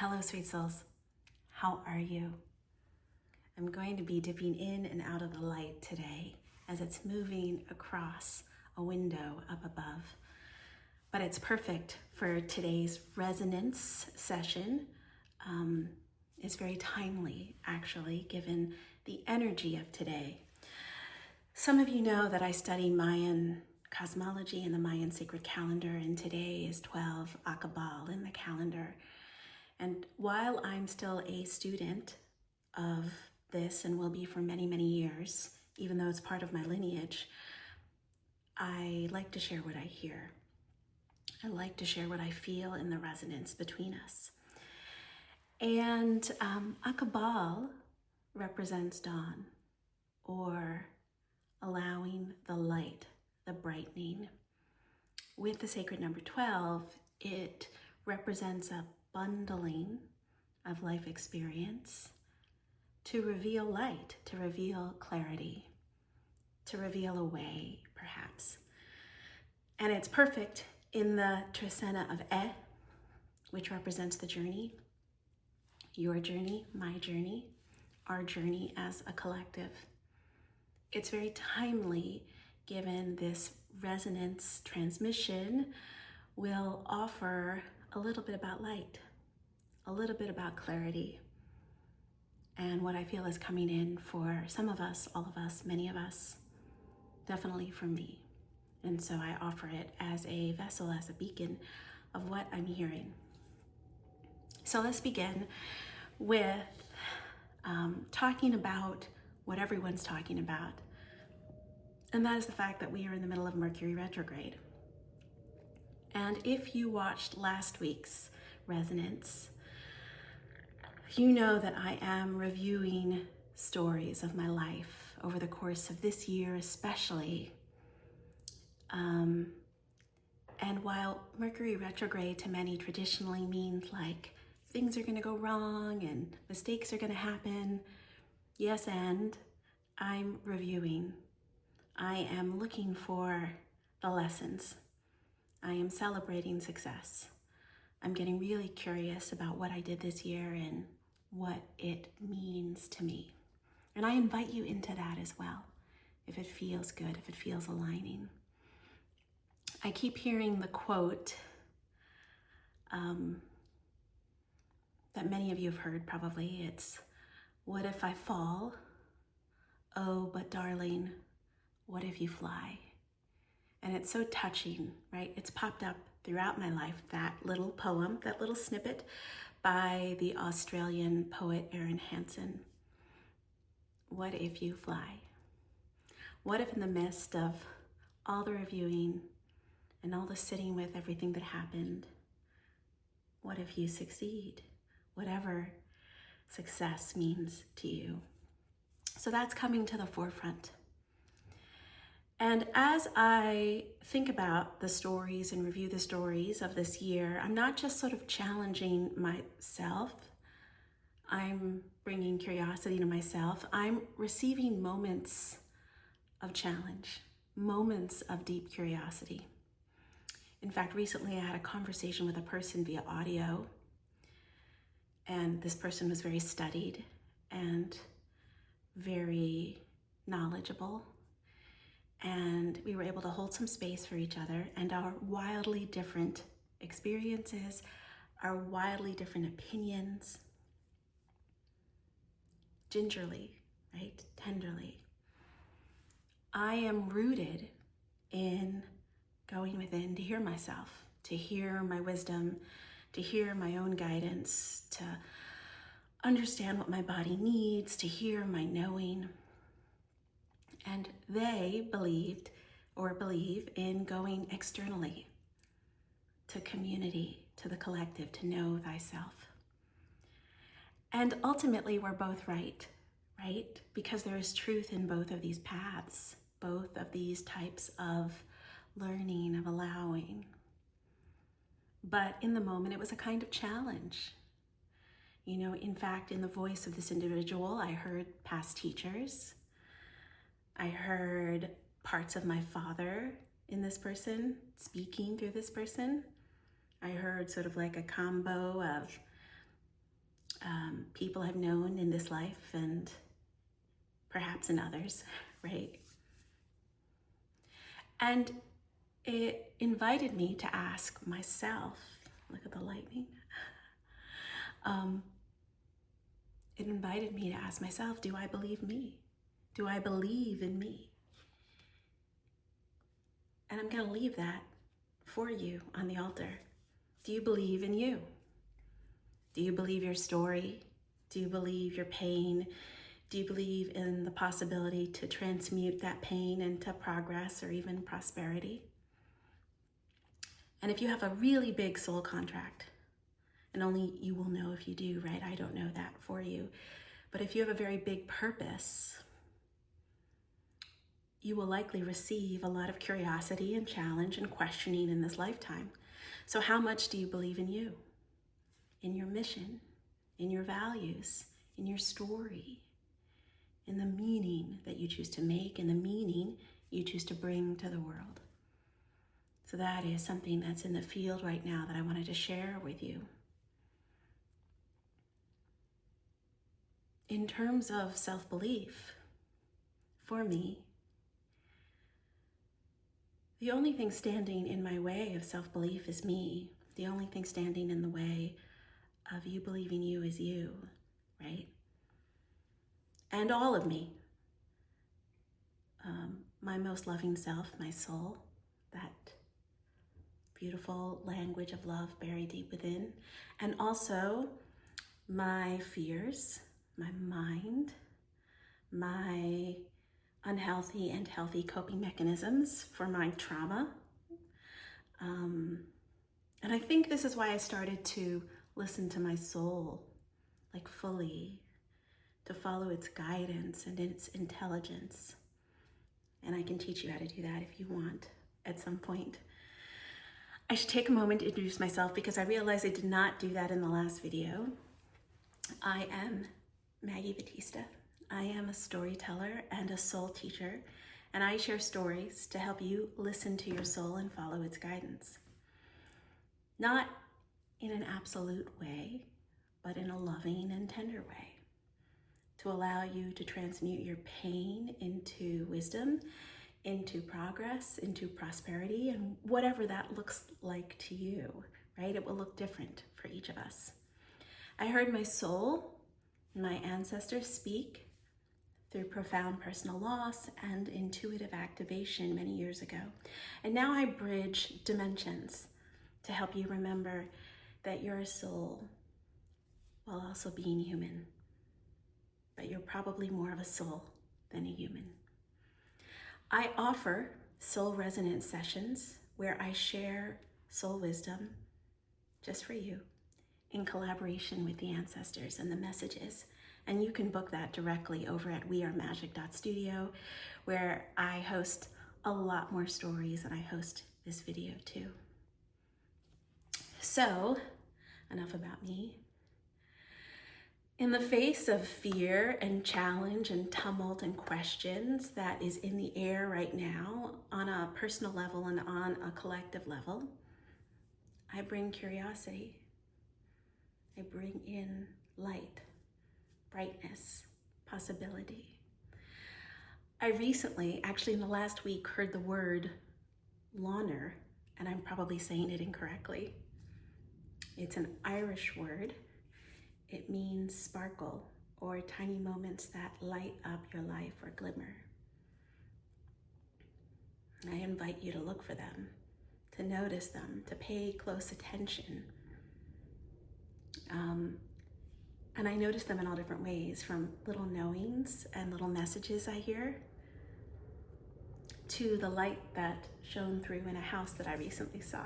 Hello, sweet souls. How are you? I'm going to be dipping in and out of the light today as it's moving across a window up above. But it's perfect for today's resonance session. It's very timely, actually, given the energy of today. Some of you know that I study Mayan cosmology and the Mayan sacred calendar, and today is 12 Akabal in the calendar. And while I'm still a student of this and will be for many, many years, even though it's part of my lineage, I like to share what I hear. I like to share what I feel in the resonance between us. And Akabal represents dawn, or allowing the light, the brightening. With the sacred number 12, it represents a bundling of life experience to reveal light, to reveal clarity, to reveal a way, perhaps. And it's perfect in the Trisena of E, which represents the journey, your journey, my journey, our journey as a collective. It's very timely given this resonance transmission will offer a little bit about light, a little bit about clarity, and what I feel is coming in for some of us, all of us, many of us, definitely for me. And so I offer it as a vessel, as a beacon of what I'm hearing. So let's begin with talking about what everyone's talking about, and that is the fact that we are in the middle of Mercury retrograde. And if you watched last week's resonance, you know that I am reviewing stories of my life over the course of this year, especially. And while Mercury retrograde to many traditionally means like things are going to go wrong and mistakes are going to happen, yes, and I'm reviewing. I am looking for the lessons. I am celebrating success. I'm getting really curious about what I did this year and what it means to me. And I invite you into that as well, if it feels good, if it feels aligning. I keep hearing the quote that many of you have heard probably. It's, "What if I fall? Oh, but darling, what if you fly?" And it's so touching, right? It's popped up throughout my life, that little poem, that little snippet by the Australian poet Erin Hansen. What if you fly? What if in the midst of all the reviewing and all the sitting with everything that happened, what if you succeed? Whatever success means to you. So that's coming to the forefront. And as I think about the stories and review the stories of this year, I'm not just sort of challenging myself. I'm bringing curiosity to myself. I'm receiving moments of challenge, moments of deep curiosity. In fact, recently I had a conversation with a person via audio, and this person was very studied and very knowledgeable. And we were able to hold some space for each other and our wildly different experiences, our wildly different opinions, gingerly, right? Tenderly. I am rooted in going within to hear myself, to hear my wisdom, to hear my own guidance, to understand what my body needs, to hear my knowing. And they believe in going externally to community, to the collective, to know thyself. And ultimately, we're both right? Because there is truth in both of these paths, both of these types of learning, of allowing. But in the moment, it was a kind of challenge. You know, in fact, in the voice of this individual, I heard past teachers. I heard parts of my father in this person, speaking through this person. I heard sort of like a combo of people I've known in this life and perhaps in others, right? And it invited me to ask myself, look at the lightning. It invited me to ask myself, do I believe me? Do I believe in me? And I'm going to leave that for you on the altar. Do you believe in you? Do you believe your story? Do you believe your pain? Do you believe in the possibility to transmute that pain into progress or even prosperity? And if you have a really big soul contract, and only you will know if you do, right? I don't know that for you. But if you have a very big purpose, you will likely receive a lot of curiosity and challenge and questioning in this lifetime. So how much do you believe in you, in your mission, in your values, in your story, in the meaning that you choose to make, and the meaning you choose to bring to the world? So that is something that's in the field right now that I wanted to share with you. In terms of self-belief, for me, the only thing standing in my way of self-belief is me. The only thing standing in the way of you believing you is you, right? And all of me. My most loving self, my soul, that beautiful language of love buried deep within. And also my fears, my mind, my unhealthy and healthy coping mechanisms for my trauma. And I think this is why I started to listen to my soul, like fully, to follow its guidance and its intelligence. And I can teach you how to do that if you want at some point. I should take a moment to introduce myself because I realized I did not do that in the last video. I am Maggie Batista. I am a storyteller and a soul teacher, and I share stories to help you listen to your soul and follow its guidance. Not in an absolute way, but in a loving and tender way, to allow you to transmute your pain into wisdom, into progress, into prosperity, and whatever that looks like to you, right? It will look different for each of us. I heard my soul, my ancestors speak through profound personal loss and intuitive activation many years ago. And now I bridge dimensions to help you remember that you're a soul while also being human. But you're probably more of a soul than a human. I offer soul resonance sessions where I share soul wisdom just for you in collaboration with the ancestors and the messages. And you can book that directly over at wearemagic.studio, where I host a lot more stories and I host this video too. So, enough about me. In the face of fear and challenge and tumult and questions that is in the air right now on a personal level and on a collective level, I bring curiosity. I bring in light, brightness, possibility. I recently, actually in the last week, heard the word Launer, and I'm probably saying it incorrectly. It's an Irish word. It means sparkle, or tiny moments that light up your life or glimmer. I invite you to look for them, to notice them, to pay close attention. And I notice them in all different ways, from little knowings and little messages I hear, to the light that shone through in a house that I recently saw.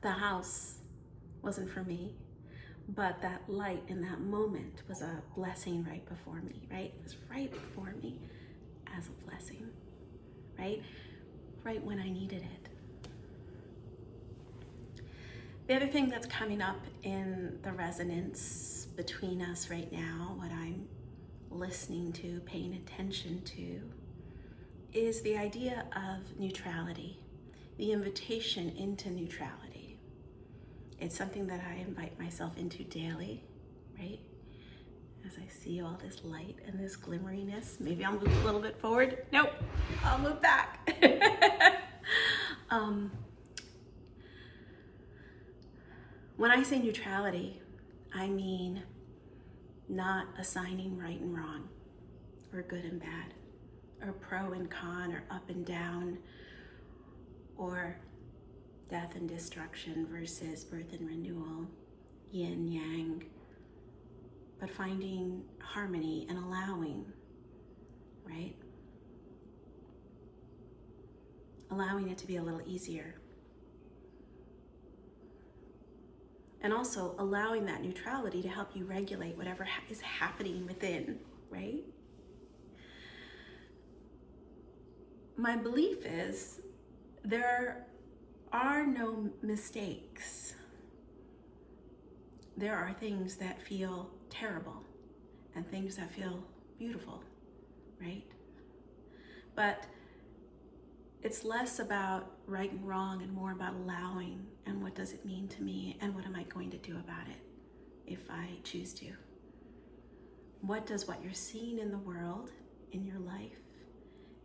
The house wasn't for me, but that light in that moment was a blessing right before me, right? It was right before me as a blessing, right? Right when I needed it. The other thing that's coming up in the resonance between us right now, what I'm listening to, paying attention to, is the idea of neutrality, the invitation into neutrality. It's something that I invite myself into daily, right? As I see all this light and this glimmeriness, maybe I'll move a little bit forward. Nope, I'll move back. When I say neutrality, I mean not assigning right and wrong, or good and bad, or pro and con, or up and down, or death and destruction versus birth and renewal, yin, yang, but finding harmony and allowing, right? Allowing it to be a little easier. And also allowing that neutrality to help you regulate whatever is happening within, right? My belief is there are no mistakes. There are things that feel terrible and things that feel beautiful, right? But it's less about right and wrong and more about allowing and what does it mean to me and what am I going to do about it if I choose to. What does what you're seeing in the world, in your life,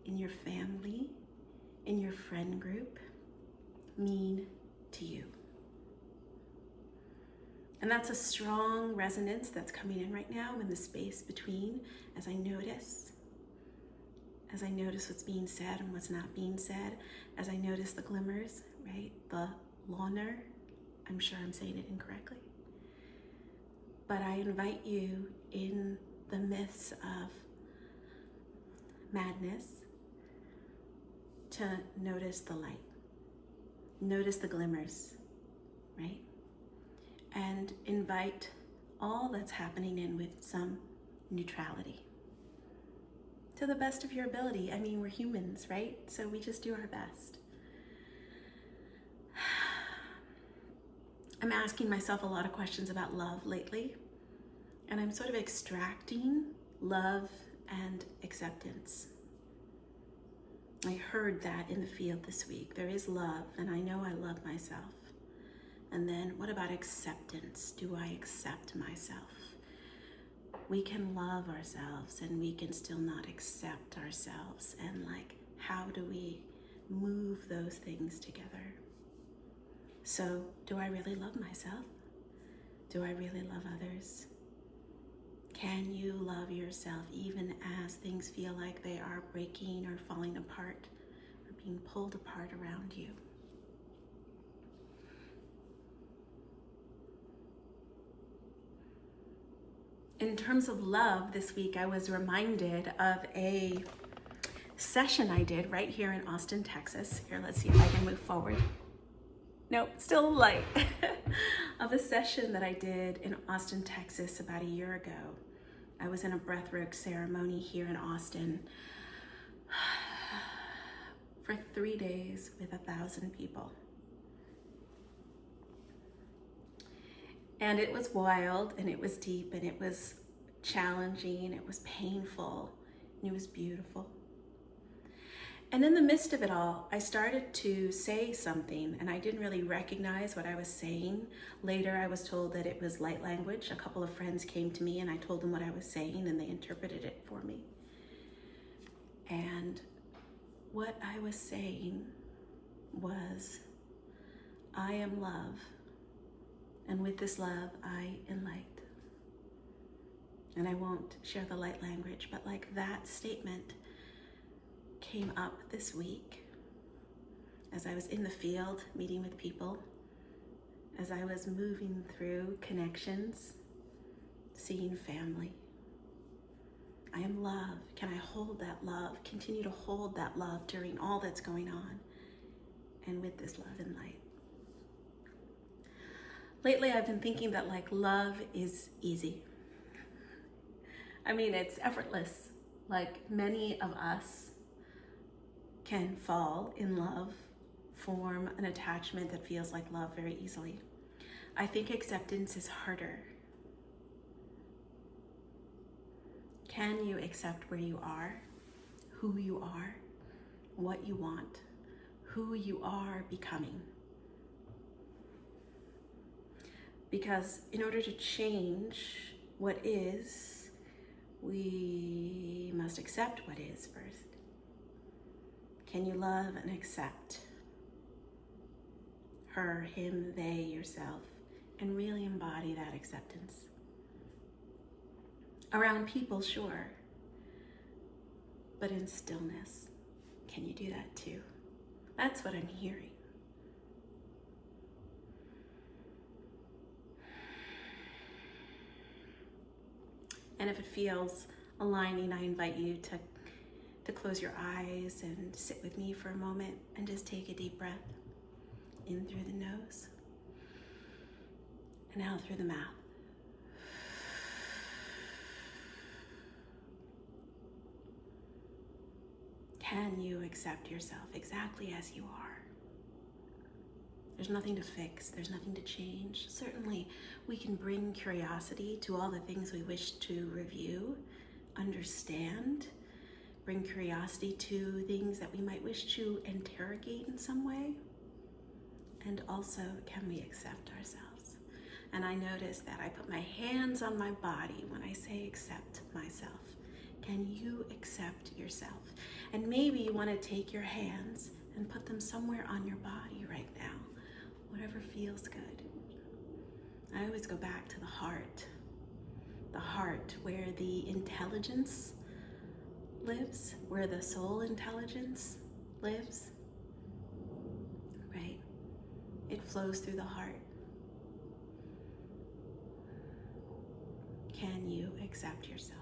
in your family, in your friend group mean to you? And that's a strong resonance that's coming in right now in the space between as I notice what's being said and what's not being said, as I notice the glimmers, right? The loner, I'm sure I'm saying it incorrectly. But I invite you in the midst of madness to notice the light, notice the glimmers, right? And invite all that's happening in with some neutrality. To the best of your ability. I mean, we're humans, right? So we just do our best. I'm asking myself a lot of questions about love lately, and I'm sort of extracting love and acceptance. I heard that in the field this week. There is love, and I know I love myself. And then what about acceptance? Do I accept myself? We can love ourselves and we can still not accept ourselves. And how do we move those things together? So, do I really love myself? Do I really love others? Can you love yourself even as things feel like they are breaking or falling apart or being pulled apart around you? In terms of love, this week I was reminded of a session I did right here in Austin, Texas. Here, let's see if I can move forward. Nope, still light. Of a session that I did in Austin, Texas about a year ago. I was in a breathwork ceremony here in Austin for 3 days with 1,000 people. And it was wild, and it was deep, and it was challenging, it was painful, and it was beautiful. And in the midst of it all, I started to say something, and I didn't really recognize what I was saying. Later, I was told that it was light language. A couple of friends came to me, and I told them what I was saying, and they interpreted it for me. And what I was saying was, I am love. And with this love, I am light. And I won't share the light language, but that statement came up this week as I was in the field meeting with people, as I was moving through connections, seeing family. I am love. Can I hold that love? Continue to hold that love during all that's going on, and with this love and light. Lately, I've been thinking that love is easy. I mean, it's effortless. Many of us can fall in love, form an attachment that feels like love very easily. I think acceptance is harder. Can you accept where you are, who you are, what you want, who you are becoming? Because in order to change what is, we must accept what is first. Can you love and accept her, him, they, yourself, and really embody that acceptance? Around people, sure, but in stillness, can you do that too? That's what I'm hearing. And if it feels aligning, I invite you to close your eyes and sit with me for a moment and just take a deep breath in through the nose and out through the mouth. Can you accept yourself exactly as you are? There's nothing to fix, there's nothing to change. Certainly, we can bring curiosity to all the things we wish to review, understand, bring curiosity to things that we might wish to interrogate in some way. And also, can we accept ourselves? And I notice that I put my hands on my body when I say accept myself. Can you accept yourself? And maybe you want to take your hands and put them somewhere on your body right now, whatever feels good. I always go back to the heart where the intelligence lives, where the soul intelligence lives, right? It flows through the heart. Can you accept yourself?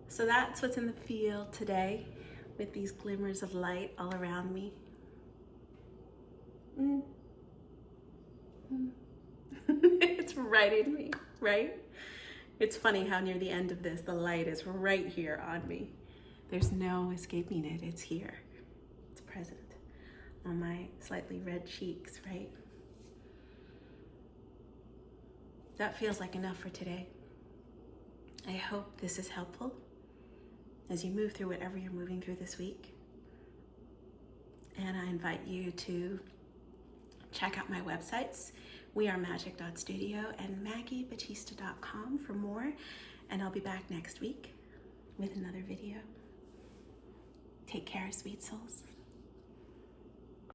So that's what's in the field today with these glimmers of light all around me. It's right in me, right? It's funny how near the end of this, the light is right here on me. There's no escaping it. It's here. It's present on my slightly red cheeks, right? That feels like enough for today. I hope this is helpful as you move through whatever you're moving through this week. And I invite you to check out my websites, wearemagic.studio and maggiebatista.com for more. And I'll be back next week with another video. Take care, sweet souls.